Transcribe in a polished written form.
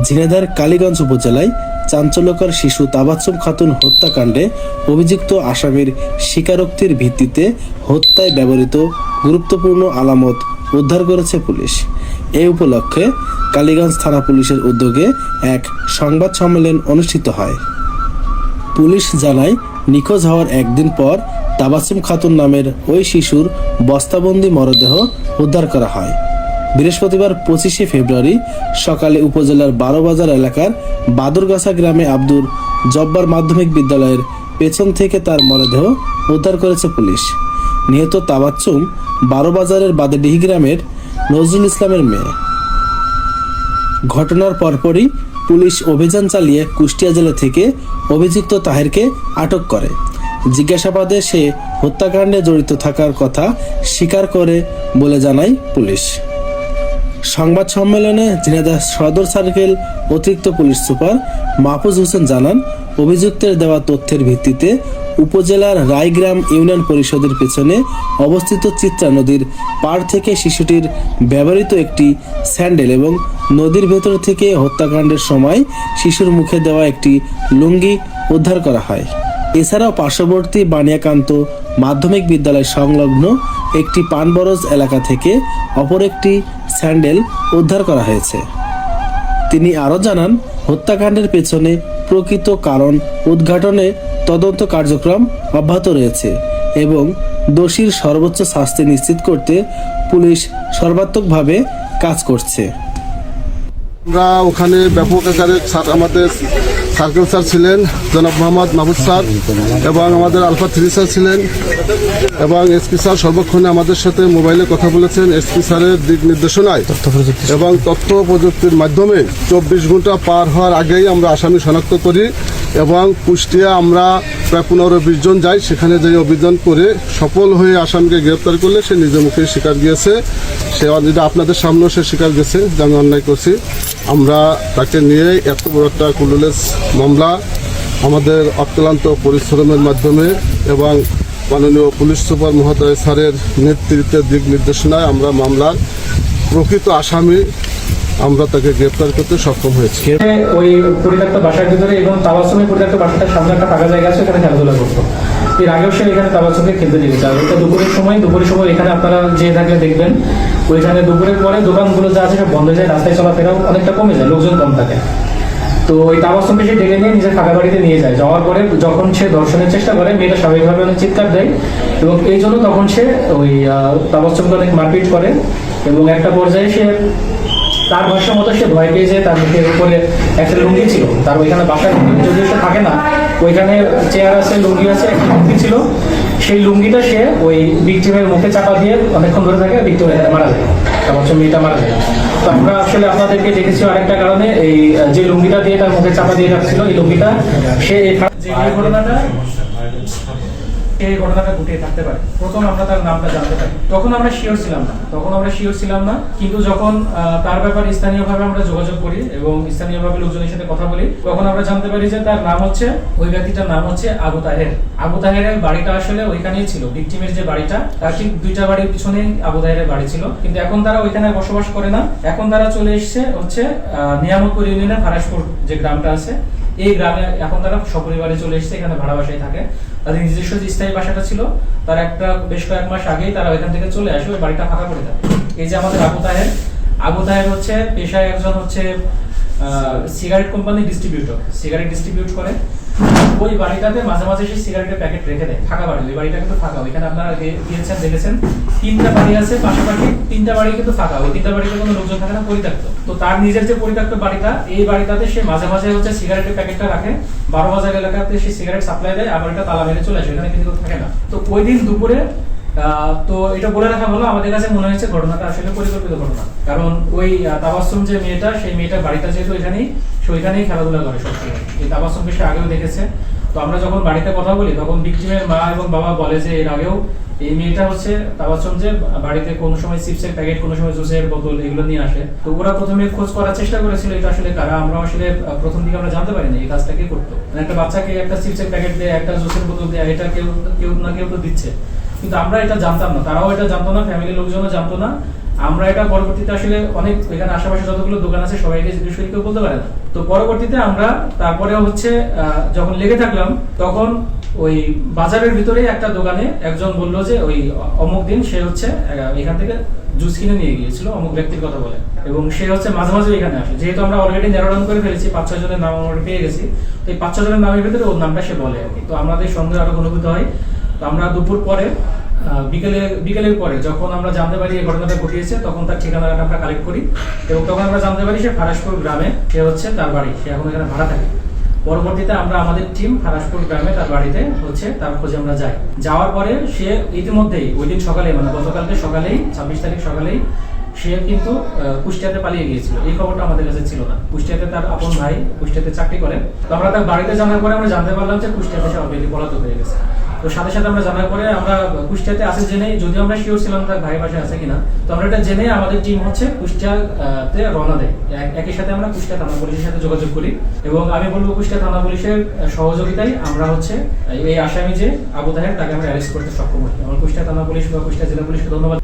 ঝিনাইদহের কালীগঞ্জ উপজেলায় চাঞ্চল্যকর শিশু তাবাচ্চুম খাতুন হত্যাকাণ্ডে অভিযুক্ত আসামির স্বীকারোক্তির ভিত্তিতে হত্যায় ব্যবহৃত গুরুত্বপূর্ণ আলামত উদ্ধার করেছে পুলিশ। এই উপলক্ষে কালীগঞ্জ থানা পুলিশের উদ্যোগে এক সংবাদ সম্মেলন অনুষ্ঠিত হয়। পুলিশ জানায়, নিখোঁজ হওয়ার একদিন পর তাবাচ্চুম খাতুন নামের ওই শিশুর বস্তাবন্দি মরদেহ উদ্ধার করা হয়। বৃহস্পতিবার 25শে ফেব্রুয়ারি সকালে উপজেলার 12 বাজার এলাকার বাদুরগাছা গ্রামে আব্দুর জব্বার মাধ্যমিক বিদ্যালয়ের পেছন থেকে তার মরদেহ উদ্ধার করেছে পুলিশ। নিহত তাবাচ্চুম 12 বাজারের বাদেডিহি গ্রামের নজরুল ইসলামের মেয়ে। ঘটনার পরপরই পুলিশ অভিযান চালিয়ে কুষ্টিয়া জেলা থেকে অভিযুক্ত তাহেরকে আটক করে। জিজ্ঞাসাবাদে সে হত্যাকাণ্ডে জড়িত থাকার কথা স্বীকার করে বলে জানায় পুলিশ। সংবাদ সম্মেলনে ঝিনাইদহ সদর সার্কেল অতিরিক্ত পুলিশ সুপার মাহফুজ হোসেন জানান, অভিযুক্তের দেওয়া তথ্যের ভিত্তিতে উপজেলার রায়গ্রাম ইউনিয়ন পরিষদের পেছনে অবস্থিত চিত্রা নদীর পাড় থেকে শিশুটির ব্যবহৃত একটি স্যান্ডেল এবং নদীর ভেতর থেকে হত্যাকাণ্ডের সময় শিশুর মুখে দেওয়া একটি লুঙ্গি উদ্ধার করা হয়। এছাড়াও পার্শ্ববর্তী বানিয়াকান্ত মাধ্যমিক বিদ্যালয় সংলগ্ন একটি পানবরজ এলাকা থেকে অপর একটি স্যান্ডেল উদ্ধার করা হয়েছে। তিনি আরও জানান, হত্যাকাণ্ডের পেছনে প্রকৃত কারণ উদ্ঘাটনে তদন্ত কার্যক্রম অব্যাহত রয়েছে এবং দোষীর সর্বোচ্চ শাস্তি নিশ্চিত করতে পুলিশ সর্বাত্মকভাবে কাজ করছে। আমরা ওখানে ব্যাপক আকারে আমাদের সার্কেল স্যার ছিলেন, জনাব মোহাম্মদ মাহবুব স্যার, এবং আমাদের আলফা 3 স্যার ছিলেন, এবং এসপি স্যার সর্বক্ষণে আমাদের সাথে মোবাইলে কথা বলেছেন। এসপি স্যারের দিক নির্দেশনায় এবং তথ্য প্রযুক্তির মাধ্যমে 24 ঘন্টা পার হওয়ার আগেই আমরা আসামি শনাক্ত করি এবং কুষ্টিয়া আমরা প্রায় 15-20 জন যাই। সেখানে যে অভিযান করে সফল হয়ে আসামিকে গ্রেপ্তার করলে সে নিজের মুখে স্বীকার গিয়েছে। সে যেটা আপনাদের সামনেও সে স্বীকার গেছে যে আমি অন্যায় করছি। আমরা তাকে নিয়ে এত বড় একটা কুলুলেস মামলা আমাদের অক্লান্ত পরিশ্রমের মাধ্যমে এবং মাননীয় পুলিশ সুপার মহোদয় স্যারের নেতৃত্বের দিক নির্দেশনায় আমরা মামলার প্রকৃত আসামি আমরা তাকে গ্রেপ্তার করতে সক্ষম হয়েছি। ওই পরিত্যক্ত বাসার ভিতরে এবং তাবাচ্চুমের পরিত্যক্ত বাসাটার সামনে একটা ফাঁকা জায়গা আছে, এখানে খেলাধুলা করতো। এর আগেও সে এখানে তাবাচ্চুমকে খেলতে নিয়ে গেছে। আর এটা দুপুরের সময় এখানে আপনারা যে থাকলে দেখবেন ওইখানে দুপুরের পরে দোকানগুলো যা আছে সব বন্ধ হয়ে যায়, রাস্তায় চলাফেরাও অনেকটা কমে যায়, লোকজন কম থাকে। তো ওই তাবাচ্চুমকে সে ডেকে নিয়ে নিজের ফাঁকা বাড়িতে নিয়ে যায়। যাওয়ার পরে যখন সে ধর্ষণের চেষ্টা করে, মেয়েটা স্বাভাবিকভাবে অনেক চিৎকার দেয় এবং এই জন্য তখন সে ওই তাবাচ্চুমকে অনেক মারপিট করে এবং একটা পর্যায়ে সে তার ভাষ্য মতো সে ভয় পেয়ে যায়। তার মুখের উপরে একটা লুঙ্গি ছিল, তার ওইখানে বাসায় যদিও সে থাকে না, ওইখানে চেয়ার আছে, লুঙ্গি আছে, একটা লুঙ্গি ছিল। সেই লুঙ্গিটা সে ওই ভিকটিমের মুখে চাপা দিয়ে অনেকক্ষণ ধরে থাকে, ভিকটিম মারা যায়, তাবাচ্চুম মেয়েটা মারা যায়। তো আমরা আসলে আপনাদেরকে দেখেছি আরেকটা কারণে, এই যে লুঙ্গিটা দিয়ে তার মুখে চাপা দিয়ে রাখছিল, এই লুঙ্গিটা সে এই ঘটনাটা ঘটিয়ে থাকতে পারে। প্রথম আমরা তার নামটা জানতে পারি, তখন আমরা শিওর ছিলাম না। কিন্তু যখন তার ব্যাপারে স্থানীয়ভাবে আমরা যোগাযোগ করি এবং স্থানীয়ভাবে লোকজনের সাথে কথা বলি, তখন আমরা জানতে পারি যে তার নাম হচ্ছে, ওই ব্যক্তিটার নাম হচ্ছে আবু তাহের। আবু তাহেরের বাড়িটা আসলে ওইখানেই ছিল, ভিকটিমের যে বাড়িটা তার ঠিক 2টা বাড়ির পিছনেই আবু তাহেরের বাড়ি ছিল। কিন্তু এখন তারা ওইখানে বসবাস করে না, এখন তারা চলে এসছে হচ্ছে নিয়ামতপুর ইউনিয়নের ফারাসপুর যে গ্রামটা আছে, এই গ্রামে এখন তারা সপরিবারে চলে এসছে, এখানে ভাড়া বাসায় থাকে। তাদের নিজস্ব যে স্থায়ী বাসাটা ছিল তার বেশ কয়েক মাস আগেই তারা ওইখান থেকে চলে আসে, ওই বাড়িটা ফাঁকা করে দেয়। এই যে আমাদের আবু তাহের হচ্ছে পেশায় একজন হচ্ছে cigarette company distributor, cigarette distribute করে। ওই বাড়িটাতে মাঝে মাঝে সে সিগারেটের প্যাকেট রেখে দেয়, ফাঁকা বাড়ি। ওই বাড়িটা কিন্তু ফাঁকা, ওইখানে আপনারা গিয়েছেন দেখেছেন 3টা বাড়ি আছে পাশাপাশি, 3টা বাড়ি কিন্তু ফাঁকা, ওই 3টা বাড়িতে কোনো লোকজন থাকে না, পরিত্যক্ত। তো তার নিজের যে পরিত্যক্ত বাড়িটা, এই বাড়িটাতে সে মাঝে মাঝে হচ্ছে সিগারেটের প্যাকেটটা রাখে, 12 বাজার এলাকাতে সে সিগারেট সাপ্লাই দেয়, আবার এটা তালা মেরে চলে আসে, এখানে কিন্তু থাকে না। তো ওই দিন দুপুরে তো এটা বলে রাখা হলো, আমাদের কাছে মনে হয়েছে ঘটনাটা আসলে পরিকল্পিত ঘটনা। কারণ ওই তাবাচ্চুম যে মেয়েটা, সেই মেয়েটার বাড়িটা যেহেতু ওইখানেই খেলাধুলা করে সবসময়, এই তাবাচ্চুমকে সে আগেও দেখেছে। তো আমরা যখন বাড়িতে কথা বলি তখন ভিকটিমের মা এবং বাবা বলে যে এর আগেও এই মেয়েটা হচ্ছে তাবাচ্চুম যে বাড়িতে কোনো সময় চিপসের প্যাকেট, কোনো সময় জুসের বোতল এগুলো নিয়ে আসে। তো ওরা প্রথমে খোঁজ করার চেষ্টা করেছিল এটা আসলে কারা। আমরা আসলে প্রথম দিকে আমরা জানতে পারিনি এই কাজটা কে করতো। একটা বাচ্চাকে একটা চিপসের প্যাকেট দেয়, একটা জুসের বোতল দেয়, এটা কেউ না কেউ তো দিচ্ছে, কিন্তু আমরা এটা জানতাম না, তারাও এটা জানতো না, ফ্যামিলির লোকজনও জানতো না। আমরা এটা পরবর্তীতে আসলে অনেক এখানে আশেপাশে যতগুলো দোকান আছে সবাইকে জিজ্ঞেস করে কেউ বলতে পারে না। তো পরবর্তীতে আমরা তারপরে হচ্ছে যখন লেগে থাকলাম, তখন ওই বাজারের ভিতরে একটা দোকানে একজন বললো যে ওই অমুক দিন সে হচ্ছে এখান থেকে জুস কিনে নিয়ে গিয়েছিল অমুক ব্যক্তির কথা বলে, এবং সে হচ্ছে মাঝে মাঝে এখানে আসে। যেহেতু আমরা অলরেডি ন্যারো ডাউন করে ফেলেছি, 5-6 জনের নাম আমরা পেয়ে গেছি, তো এই 5-6 জনের নামের ভিতরে ওর নামটা সে বলে আর কি। তো আমাদের সন্দেহ আরো অনুভূত হয়। তো আমরা দুপুর পরে বিকেলের পরে যখন আমরা জানতে পারি এই ঘটনাটা ঘটিয়েছে, তখন তার ঠিকানাটা আমরা কালেক্ট করি এবং তখন আমরা জানতে পারি সে ফারাসপুর গ্রামে, সে হচ্ছে তার বাড়ি, সে এখন এখানে ভাড়া থাকে। পরবর্তীতে আমরা আমাদের টিম ফারাসপুর গ্রামে তার বাড়িতে হচ্ছে তার খোঁজে আমরা যাই। যাওয়ার পরে সে ইতিমধ্যেই ওই দিন সকালে, মানে গতকালকে সকালেই 26 তারিখ সকালেই সে কিন্তু কুষ্টিয়াতে পালিয়ে গিয়েছিল। এই খবরটা আমাদের কাছে ছিল না। কুষ্টিয়াতে তার আপন ভাই কুষ্টিয়াতে চাকরি করেন। তো আমরা তার বাড়িতে জানার পরে আমরা জানতে পারলাম যে কুষ্টিয়াতে সে অলরেডি পলাতক হয়ে গেছে। তো সাথে সাথে আমরা জানার পরে আমরা কুষ্টিয়াতে আছে জেনেই, যদিও আমরা শিওর ছিলাম তার ভাই বাসায় আছে কিনা, তো আমরা এটা জেনে আমাদের টিম হচ্ছে কুষ্টিয়াতে রওনা দেয়। একই সাথে আমরা কুষ্টিয়া থানা পুলিশের সাথে যোগাযোগ করি এবং আমি বলবো কুষ্টিয়া থানা পুলিশের সহযোগিতায় আমরা হচ্ছে এই আসামি যে আবু তাহের, তাকে আমরা অ্যারেস্ট করতে সক্ষম হই। আমার কুষ্টিয়া থানা পুলিশ বা কুষ্টিয়া জেলা পুলিশকে ধন্যবাদ।